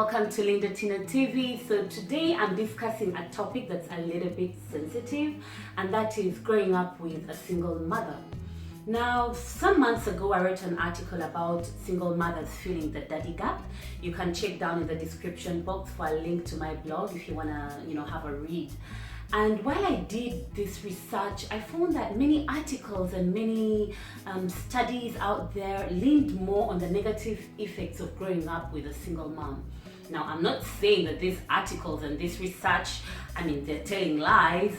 welcome to Linda Tina TV. So today I'm discussing a topic that's a little bit sensitive, and that is growing up with a single mother. Now, some months ago, I wrote an article about single mothers feeling the daddy gap. You can check down in the description box for a link to my blog if you wanna, have a read. And while I did this research, I found that many articles and many studies out there leaned more on the negative effects of growing up with a single mom. Now, I'm not saying that these articles and this research, they're telling lies,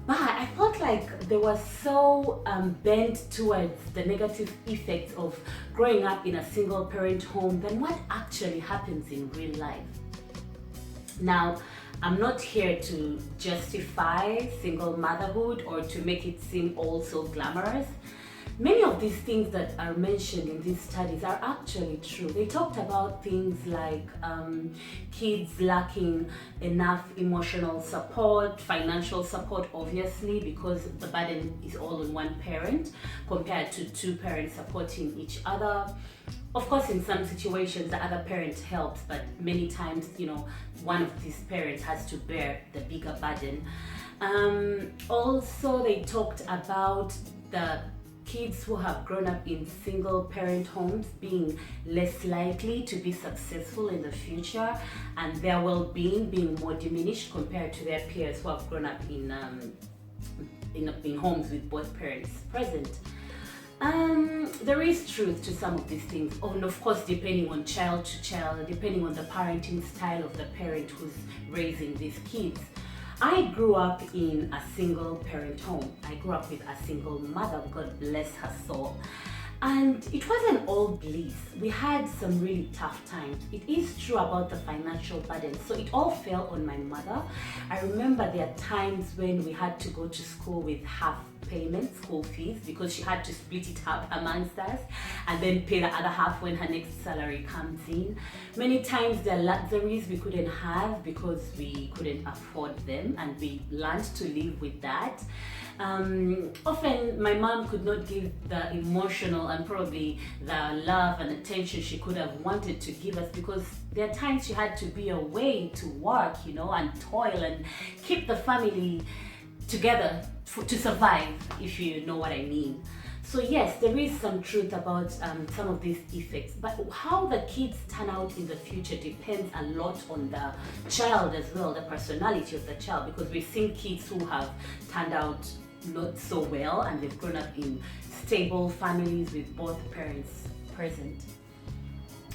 but I felt like they were so bent towards the negative effects of growing up in a single parent home than what actually happens in real life. Now, I'm not here to justify single motherhood or to make it seem all so glamorous. Many of these things that are mentioned in these studies are actually true. They talked about things like kids lacking enough emotional support, financial support, obviously, because the burden is all on one parent compared to two parents supporting each other. Of course, in some situations, the other parent helps, but many times, one of these parents has to bear the bigger burden. Also, they talked about the kids who have grown up in single parent homes being less likely to be successful in the future and their well-being being more diminished compared to their peers who have grown up in homes with both parents present. There is truth to some of these things, and of course depending on child to child, depending on the parenting style of the parent who's raising these kids. I grew up in a single parent home. I grew up with a single mother, God bless her soul. And it wasn't all bliss. We had some really tough times. It is true about the financial burden. So it all fell on my mother. I remember there are times when we had to go to school with half payment, school fees, because she had to split it up amongst us and then pay the other half when her next salary comes in. Many times there are luxuries we couldn't have because we couldn't afford them, and we learned to live with that. Often my mom could not give the emotional and probably the love and attention she could have wanted to give us because there are times she had to be away to work, and toil and keep the family together to survive, if you know what I mean. So yes, there is some truth about some of these effects, but how the kids turn out in the future depends a lot on the child as well, the personality of the child, because we've seen kids who have turned out not so well and they've grown up in stable families with both parents present.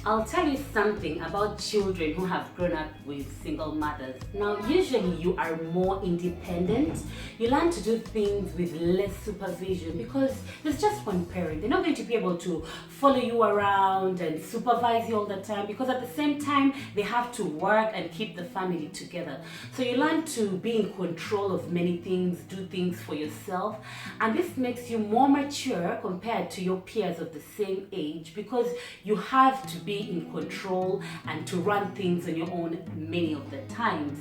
I'll tell you something about children who have grown up with single mothers. Now, usually you are more independent. You learn to do things with less supervision because there's just one parent. They're not going to be able to follow you around and supervise you all the time because at the same time, they have to work and keep the family together. So you learn to be in control of many things, do things for yourself. And this makes you more mature compared to your peers of the same age because you have to be in control and to run things on your own many of the times.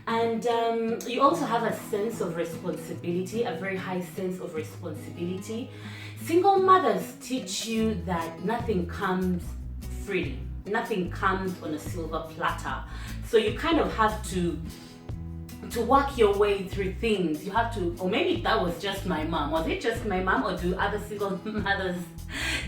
And you also have a sense of responsibility, a very high sense of responsibility. Single mothers teach you that nothing comes freely, nothing comes on a silver platter. So you kind of have to work your way through things. You have to, or maybe that was just my mom. Was it just my mom, or do other single mothers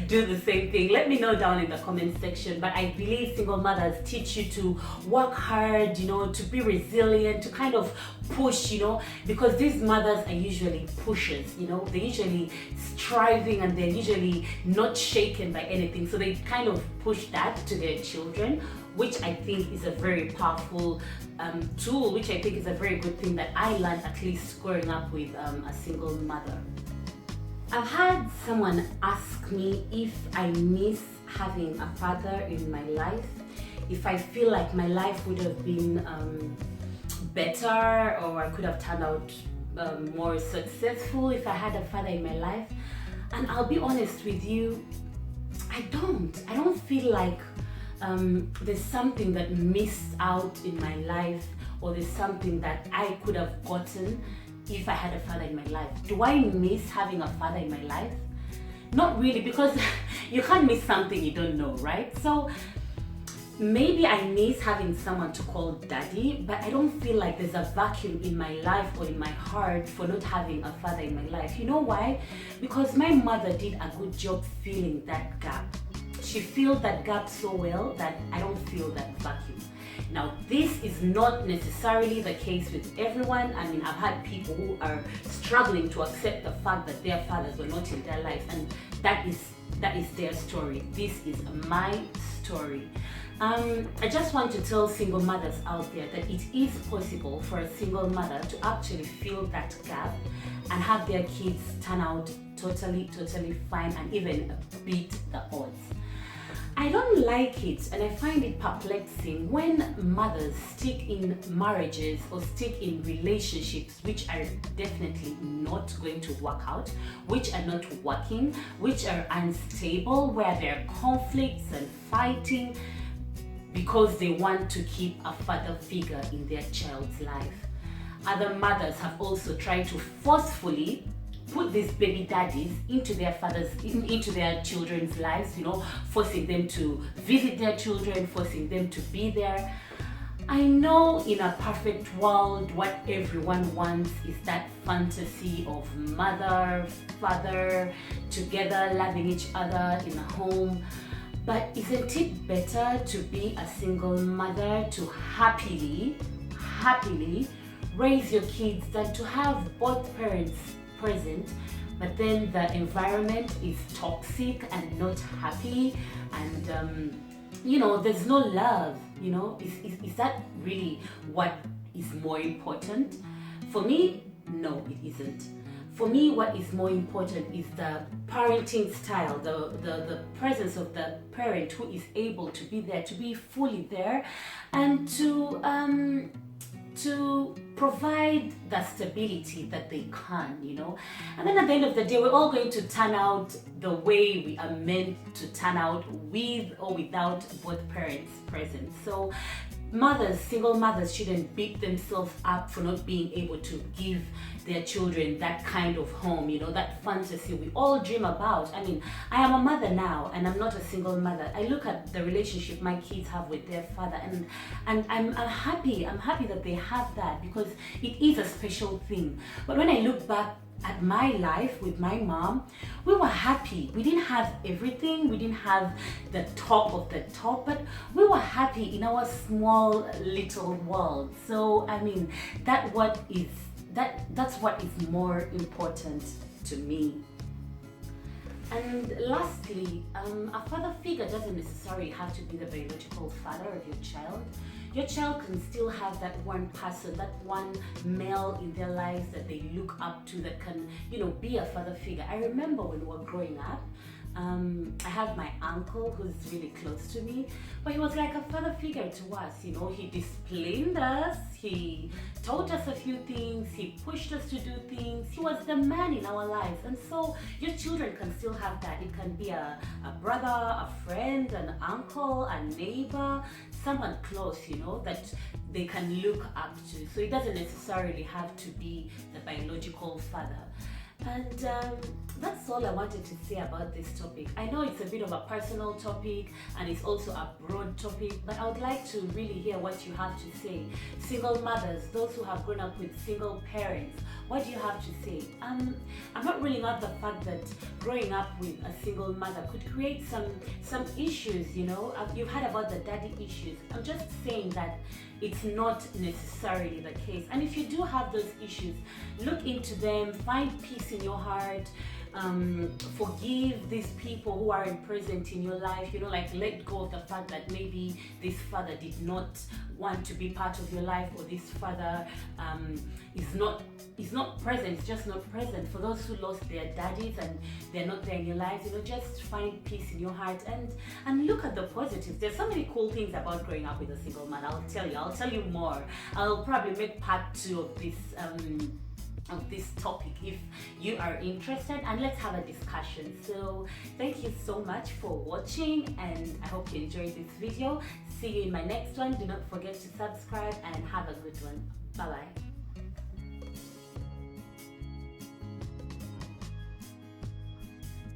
do the same thing? Let me know down in the comment section. But I believe single mothers teach you to work hard, to be resilient, to kind of push, because these mothers are usually pushers, they're usually striving and they're usually not shaken by anything. So they kind of push that to their children, which I think is a very powerful tool, which I think is a very good thing that I learned at least growing up with a single mother. I've had someone ask me if I miss having a father in my life, if I feel like my life would have been better or I could have turned out more successful if I had a father in my life. And I'll be honest with you, I don't feel like there's something that missed out in my life, or there's something that I could have gotten if I had a father in my life. Do I miss having a father in my life? Not really, because you can't miss something you don't know, right? So maybe I miss having someone to call daddy, but I don't feel like there's a vacuum in my life or in my heart for not having a father in my life. You know why? Because my mother did a good job filling that gap. She filled that gap so well that I don't feel that vacuum. Now, this is not necessarily the case with everyone. I mean, I've had people who are struggling to accept the fact that their fathers were not in their life, and that is their story. This is my story. I just want to tell single mothers out there that it is possible for a single mother to actually fill that gap and have their kids turn out totally fine and even beat the odds. I don't like it, and I find it perplexing when mothers stick in marriages or stick in relationships which are definitely not going to work out, which are not working, which are unstable, where there are conflicts and fighting because they want to keep a father figure in their child's life. Other mothers have also tried to forcefully put these baby daddies into their children's lives, forcing them to visit their children, forcing them to be there. I know in a perfect world, what everyone wants is that fantasy of mother, father, together, loving each other in a home. But isn't it better to be a single mother, to happily raise your kids, than to have both parents present, but then the environment is toxic and not happy, and there's no love? Is that really what is more important? For me, no, it isn't. For me, what is more important is the parenting style, the presence of the parent who is able to be there, to be fully there, and to provide the stability that they can, And then at the end of the day, we're all going to turn out the way we are meant to turn out, with or without both parents present. So single mothers shouldn't beat themselves up for not being able to give their children that kind of home, that fantasy we all dream about. I mean, I am a mother now, and I'm not a single mother. I look at the relationship my kids have with their father, and I'm happy. I'm happy that they have that, because it is a special thing. But when I look back at my life with my mom, we were happy. We didn't have everything. We didn't have the top of the top, but we were happy in our small little world. So I mean, that's what is more important to me. And lastly, a father figure doesn't necessarily have to be the biological father of your child. Your child can still have that one person, that one male in their lives that they look up to, that can, be a father figure. I remember when we were growing up, I have my uncle who's really close to me, but he was like a father figure to us. He disciplined us, he taught us a few things, he pushed us to do things. He was the man in our lives. And so your children can still have that. It can be a brother, a friend, an uncle, a neighbor, someone close, that they can look up to. So it doesn't necessarily have to be the biological father. And that's all I wanted to say about this topic. I know it's a bit of a personal topic, and it's also a broad topic, but I would like to really hear what you have to say. Single mothers, those who have grown up with single parents, what do you have to say? I'm not ruling out the fact that growing up with a single mother could create some issues, You've heard about the daddy issues. I'm just saying that it's not necessarily the case. And if you do have those issues, look into them, find peace in your heart, forgive these people who aren't present in your life, let go of the fact that maybe this father did not want to be part of your life, or this father is not present, it's just not present. For those who lost their daddies and they're not there in your lives, just find peace in your heart and look at the positives. There's so many cool things about growing up with a single man. I'll tell you more. I'll probably make part 2 of this topic if you are interested, and let's have a discussion. So thank you so much for watching, and I hope you enjoyed this video. See you in my next one. Do not forget to subscribe, and have a good one. Bye bye.